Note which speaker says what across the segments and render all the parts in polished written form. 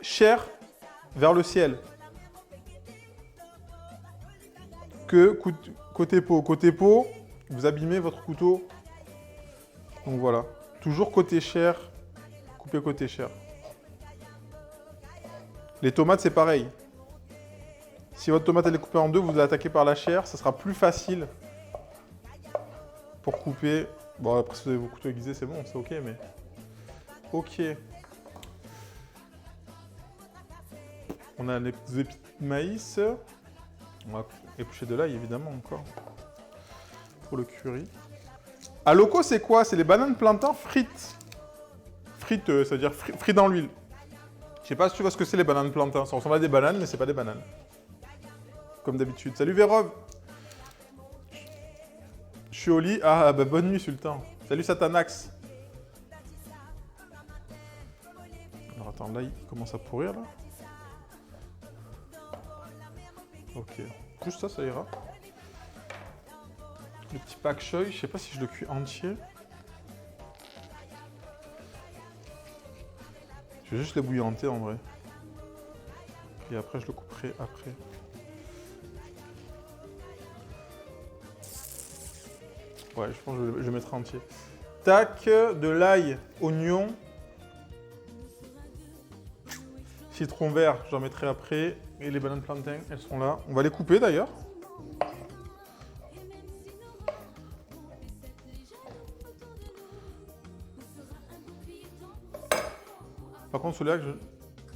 Speaker 1: chair vers le ciel. Que côté peau. Côté peau, vous abîmez votre couteau. Donc voilà. Toujours côté chair, coupez côté chair. Les tomates, c'est pareil. Si votre tomate elle est coupée en deux, vous l'attaquez par la chair, ça sera plus facile pour couper. Bon, après, si vous avez vos couteaux aiguisés, c'est bon, c'est ok, mais... Ok. On a les épis de maïs. On va éplucher de l'ail, évidemment, encore. Pour le curry. À loco, c'est quoi? C'est les bananes plantains frites. Frites, c'est-à-dire frites dans l'huile. Je sais pas si tu vois ce que c'est les bananes plantains. Ça ressemble à des bananes, mais c'est pas des bananes. Comme d'habitude. Salut Vérov. Je suis au lit. Ah, bah bonne nuit, Sultan. Salut Satanax. Alors attends, là, il commence à pourrir, là. Ok. Juste ça, ça ira. Le petit pak choy, je sais pas si je le cuis entier. Je vais juste le bouillanter en vrai. Et après, je le couperai après. Ouais, je pense que je le mettrai entier. Tac, de l'ail, oignon. Citron vert, j'en mettrai après. Et les bananes plantains, elles sont là. On va les couper d'ailleurs. Par contre, celui-là, je ne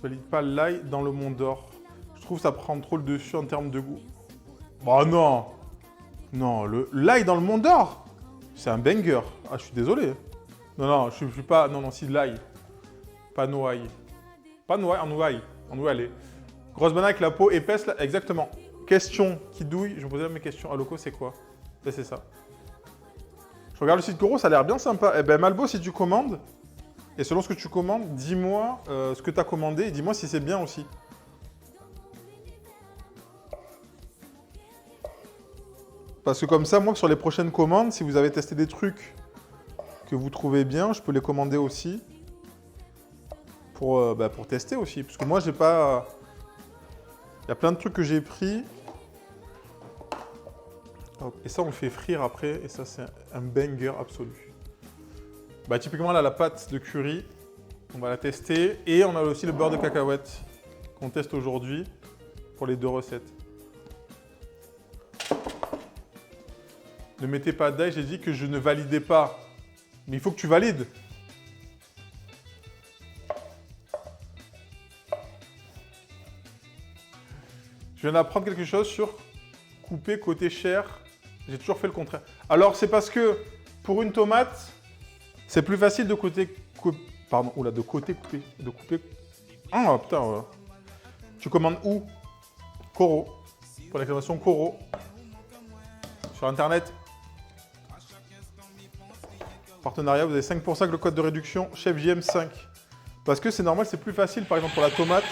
Speaker 1: valide pas l'ail dans le Mont d'Or. Je trouve que ça prend trop le dessus en termes de goût. Oh non! Non, l'ail dans le Mont d'Or, c'est un banger. Ah, je suis désolé. Non, non, je suis pas... Non, non, si, l'ail. Pas noailles. Pas noailles, en noailles. En noailles, grosse banane avec la peau épaisse, là. Exactement. Question qui douille. Je me posais mes questions. À loco, c'est quoi? Ben, c'est ça. Je regarde le site Koro, ça a l'air bien sympa. Eh ben, Malbo, si tu commandes... Et selon ce que tu commandes, dis-moi ce que tu as commandé et dis-moi si c'est bien aussi. Parce que comme ça, moi, sur les prochaines commandes, si vous avez testé des trucs que vous trouvez bien, je peux les commander aussi. Pour tester aussi. Parce que moi, j'ai pas... Il y a plein de trucs que j'ai pris. Et ça, on le fait frire après. Et ça, c'est un banger absolu. Bah, typiquement, là, la pâte de curry, on va la tester. Et on a aussi le beurre de cacahuète qu'on teste aujourd'hui pour les deux recettes. Ne mettez pas d'ail, j'ai dit que je ne validais pas. Mais il faut que tu valides. Je viens d'apprendre quelque chose sur couper côté chair. J'ai toujours fait le contraire. Alors, c'est parce que pour une tomate, c'est plus facile de côté couper. Ah putain, voilà. Tu commandes où? Koro. Pour l'exclamation Koro. Sur internet. Partenariat, vous avez 5% avec le code de réduction Chef JM5. Parce que c'est normal, c'est plus facile, par exemple pour la tomate,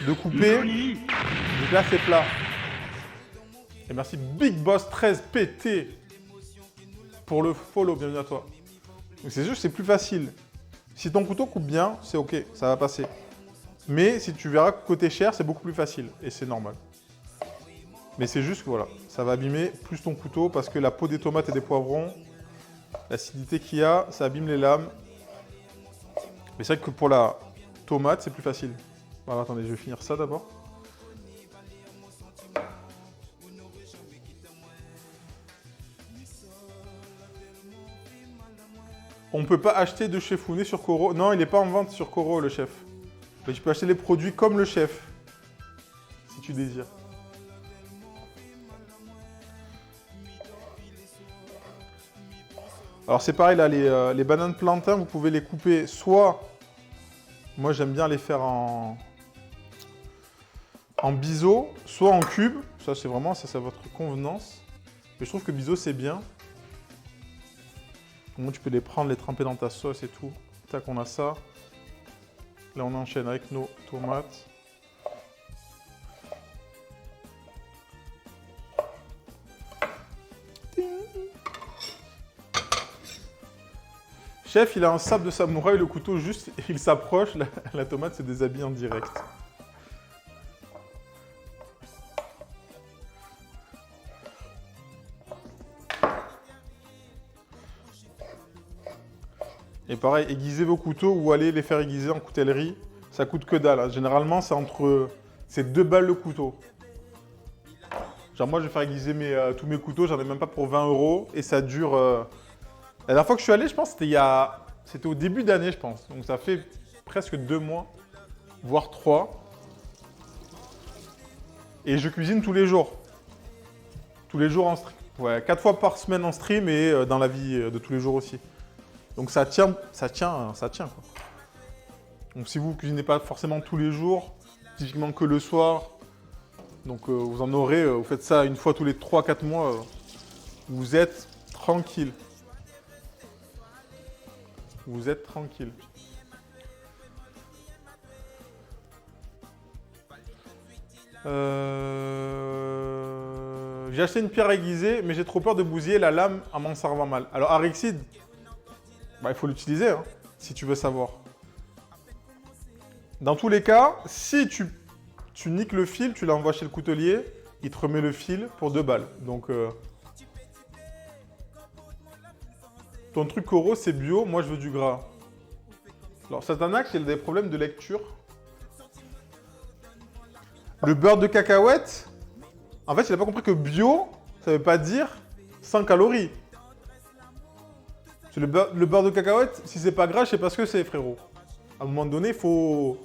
Speaker 1: de couper. Donc là, c'est plat. Et merci Big Boss 13 PT pour le follow, bienvenue à toi. Donc c'est juste, c'est plus facile. Si ton couteau coupe bien, c'est ok, ça va passer. Mais si tu verras côté chair, c'est beaucoup plus facile et c'est normal. Mais c'est juste que voilà, ça va abîmer plus ton couteau parce que la peau des tomates et des poivrons, l'acidité qu'il y a, ça abîme les lames. Mais c'est vrai que pour la tomate, c'est plus facile. Alors attendez, je vais finir ça d'abord. On ne peut pas acheter de chef Founé sur Koro. Non, il n'est pas en vente sur Koro, le chef. Mais tu peux acheter les produits comme le chef, si tu désires. Alors c'est pareil, là, les bananes plantains, vous pouvez les couper soit... Moi, j'aime bien les faire en biseau, soit en cube. Ça, c'est vraiment ça, c'est à votre convenance. Mais je trouve que biseau, c'est bien. Moi, tu peux les prendre, les tremper dans ta sauce et tout. Tac, on a ça. Là, on enchaîne avec nos tomates. Chef, il a un sabre de samouraï, le couteau juste, il s'approche, la tomate se déshabille en direct. Et pareil, aiguisez vos couteaux ou allez les faire aiguiser en coutellerie. Ça coûte que dalle. Hein. Généralement, c'est 2 balles le couteau. Genre moi, je vais faire aiguiser tous mes couteaux, j'en ai même pas pour 20 € et ça dure... La dernière fois que je suis allé, je pense que c'était au début d'année, je pense. Donc ça fait presque 2 mois, voire 3. Et je cuisine tous les jours. Tous les jours en stream. Ouais, 4 fois par semaine en stream et dans la vie de tous les jours aussi. Donc ça tient quoi. Donc si vous ne cuisinez pas forcément tous les jours, typiquement que le soir, donc vous en aurez, vous faites ça une fois tous les 3-4 mois, vous êtes tranquille. Vous êtes tranquille. J'ai acheté une pierre aiguisée, mais j'ai trop peur de bousiller la lame en m'en servant mal. Alors Arexide, il faut l'utiliser, hein, si tu veux savoir. Dans tous les cas, si tu niques le fil, tu l'envoies chez le coutelier, il te remet le fil pour 2 balles. Donc, ton truc Coro, c'est bio, moi je veux du gras. Alors, Satanax, il a des problèmes de lecture. Le beurre de cacahuète, en fait, il n'a pas compris que bio, ça ne veut pas dire 100 calories. Le beurre de cacahuète, si c'est pas gras, je sais pas ce que c'est, frérot. À un moment donné, il faut...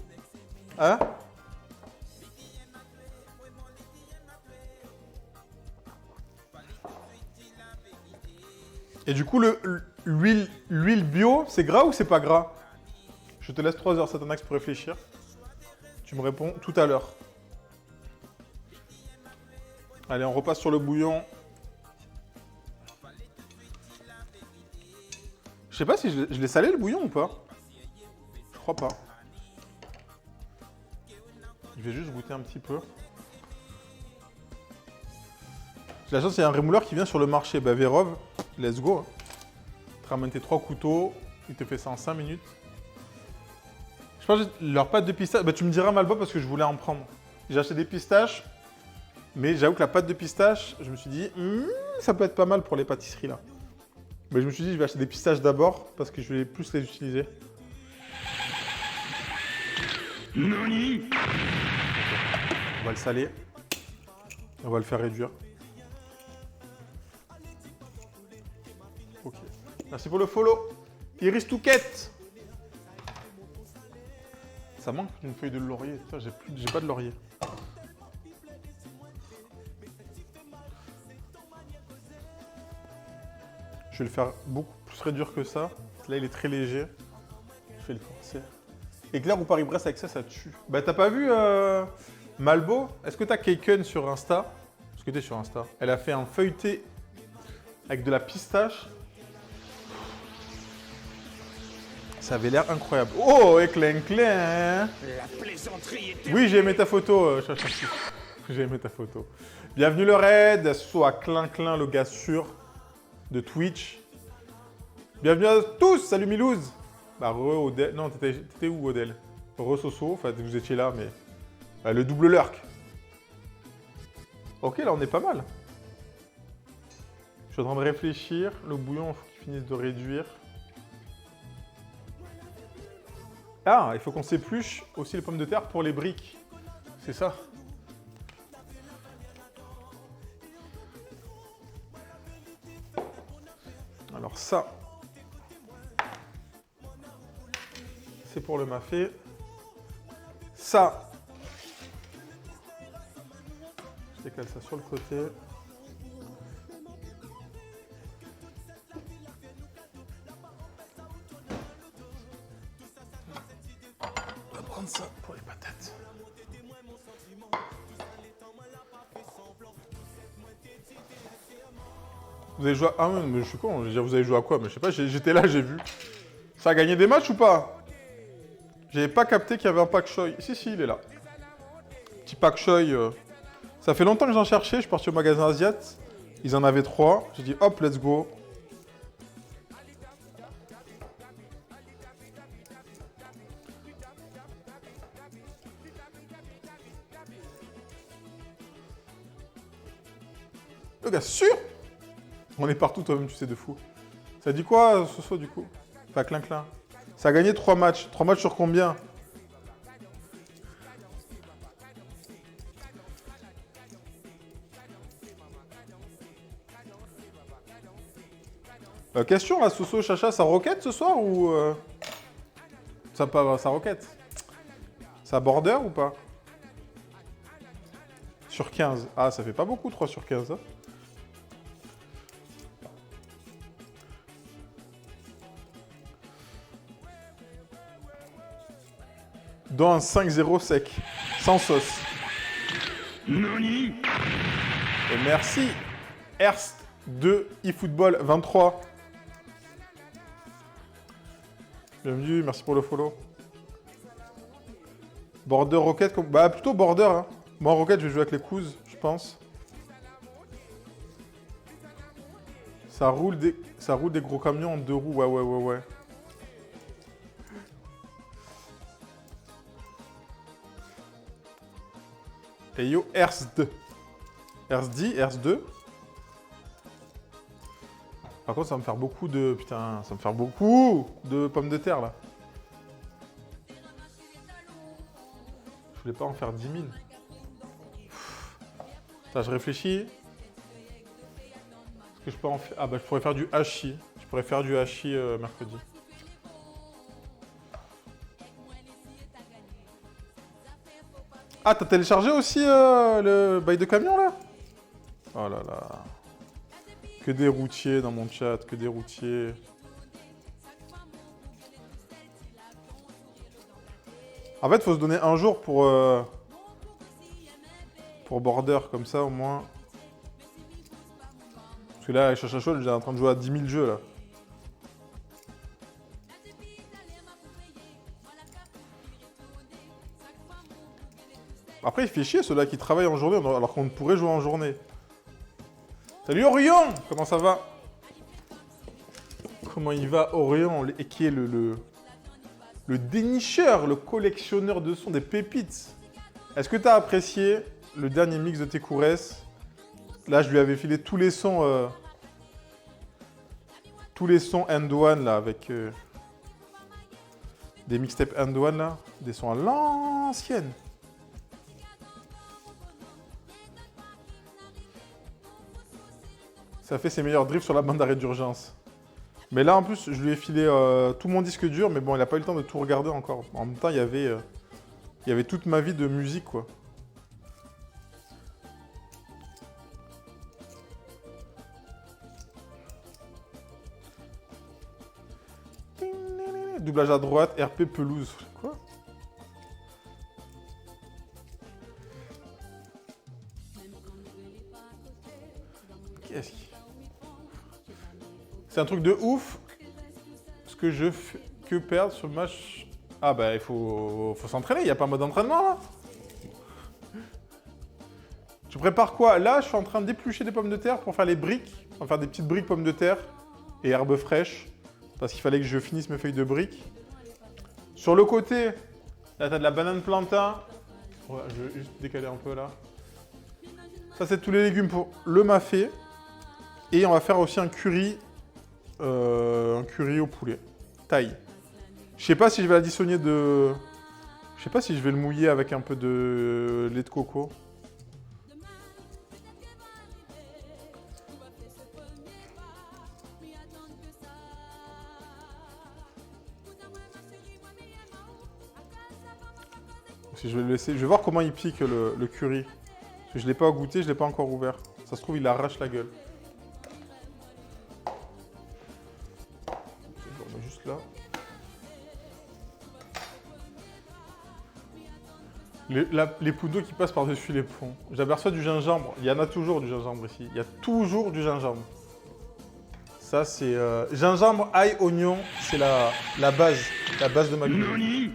Speaker 1: Hein? Et du coup, l'huile bio, c'est gras ou c'est pas gras? Je te laisse 3 heures, Satanax, pour réfléchir. Tu me réponds tout à l'heure. Allez, on repasse sur le bouillon. Je sais pas si je l'ai salé le bouillon ou pas. Je crois pas. Je vais juste goûter un petit peu. J'ai la chance, il y a un rémouleur qui vient sur le marché. Bah, Vérov, let's go. Tu ramènes tes 3 couteaux. Il te fait ça en 5 minutes. Je pense que leur pâte de pistache... Bah, tu me diras Malbo parce que je voulais en prendre. J'ai acheté des pistaches. Mais j'avoue que la pâte de pistache, je me suis dit... ça peut être pas mal pour les pâtisseries là. Mais je me suis dit, je vais acheter des pistaches d'abord parce que je vais plus les utiliser. Nani ? On va le saler. On va le faire réduire. Ok. Merci pour le follow. Iris Touquette. Ça manque une feuille de laurier. J'ai pas de laurier. Je vais le faire beaucoup plus réduire que ça. Là, il est très léger. Je vais le forcer. Éclair ou Paris-Brest avec ça, ça tue. Bah, t'as pas vu Malbo? Est-ce que t'as Keiken sur Insta? Est-ce que t'es sur Insta? Elle a fait un feuilleté avec de la pistache. Ça avait l'air incroyable. Oh, Enclin. La plaisanterie était... Oui, j'ai aimé ta photo, Chachachi. J'ai aimé ta photo. Bienvenue le raid. Soit Clin, le gars sûr de Twitch. Bienvenue à tous. Salut Milouz. Bah, Odel. Non, t'étais où, Odel? Soso. Enfin, vous étiez là, mais... le double lurk. Ok, là, on est pas mal. Je suis en train de réfléchir. Le bouillon, il faut qu'il finisse de réduire. Ah, il faut qu'on s'épluche aussi les pommes de terre pour les briques. C'est ça. Alors ça, c'est pour le mafé. Ça, je décale ça sur le côté. On va prendre ça pour les patates. Vous avez joué à... Ah ouais, mais je suis con, je veux dire, vous avez joué à quoi? Mais je sais pas, j'étais là, j'ai vu. Ça a gagné des matchs ou pas? J'avais pas capté qu'il y avait un Pak Choi. Si, il est là. Petit Pak Choi. Ça fait longtemps que j'en cherchais, je suis parti au magasin Asiat. Ils en avaient 3. J'ai dit hop, let's go. Le gars, sûr. On est partout, toi-même, tu sais, de fou. Ça dit quoi, Soso, du coup? Enfin, clin-clin. Ça a gagné 3 matchs. 3 matchs sur combien? Question, là, Soso, Chacha, ça roquette ce soir ou... Ça pas, ça roquette. Ça border ou pas? Sur 15. Ah, ça fait pas beaucoup, 3 sur 15. Hein. Dans un 5-0 sec. Sans sauce.
Speaker 2: Nani?
Speaker 1: Et merci, Erst de eFootball 23. Bienvenue, merci pour le follow. Border Rocket, comme... bah plutôt Border. Hein. Moi en Rocket, je vais jouer avec les couses, je pense. Ça roule des gros camions en 2 roues, ouais. Et yo, Erst. Erst 2. Par contre, ça va me faire beaucoup de... Putain, ça va me faire beaucoup de pommes de terre, là. Je voulais pas en faire 10 000. Putain, je réfléchis. Est-ce que je peux en faire... Ah bah, je pourrais faire du hachis. Je pourrais faire du hachis mercredi. Ah, t'as téléchargé aussi le bail de camion, là? Oh là là. Que des routiers dans mon chat, que des routiers. En fait, il faut se donner un jour pour Border, comme ça au moins. Parce que là, avec Chacha Chaud, j'ai en train de jouer à 10 000 jeux là. Après, il fait chier ceux-là qui travaillent en journée alors qu'on pourrait jouer en journée. Salut Orion! Comment ça va? Comment il va Orion, et qui est le dénicheur, le collectionneur de sons, des pépites. Est-ce que tu as apprécié le dernier mix de Tekoures? Là, je lui avais filé tous les sons End One, là, avec des mixtapes End One, là. Des sons à l'ancienne. Ça fait ses meilleurs drifts sur la bande d'arrêt d'urgence. Mais là, en plus, je lui ai filé tout mon disque dur, mais bon, il n'a pas eu le temps de tout regarder encore. En même temps, il y avait toute ma vie de musique, quoi. Doublage à droite, RP pelouse. Quoi? Qu'est-ce qui... C'est un truc de ouf. Ce que je fais que perdre sur le match. Ah bah il faut s'entraîner, il n'y a pas un mode d'entraînement là. Tu prépares quoi? Là, je suis en train d'éplucher des pommes de terre pour faire les briques. On va faire des petites briques pommes de terre et herbes fraîches. Parce qu'il fallait que je finisse mes feuilles de briques. Sur le côté, là t'as de la banane plantain. Ouais, je vais juste décaler un peu là. Ça c'est tous les légumes pour le mafé. Et on va faire aussi un curry au poulet. Taille. Je sais pas si je vais additionner de... Je sais pas si je vais le mouiller avec un peu de lait de coco. Si je vais le laisser... Je vais voir comment il pique le curry. Parce que je l'ai pas goûté, je l'ai pas encore ouvert. Ça se trouve, il arrache la gueule. Je le mets juste là. Les poudres qui passent par-dessus les ponts. J'aperçois du gingembre. Il y en a toujours du gingembre ici. Il y a toujours du gingembre. Ça, c'est... gingembre, ail, oignon, c'est la base. La base de ma cuisine.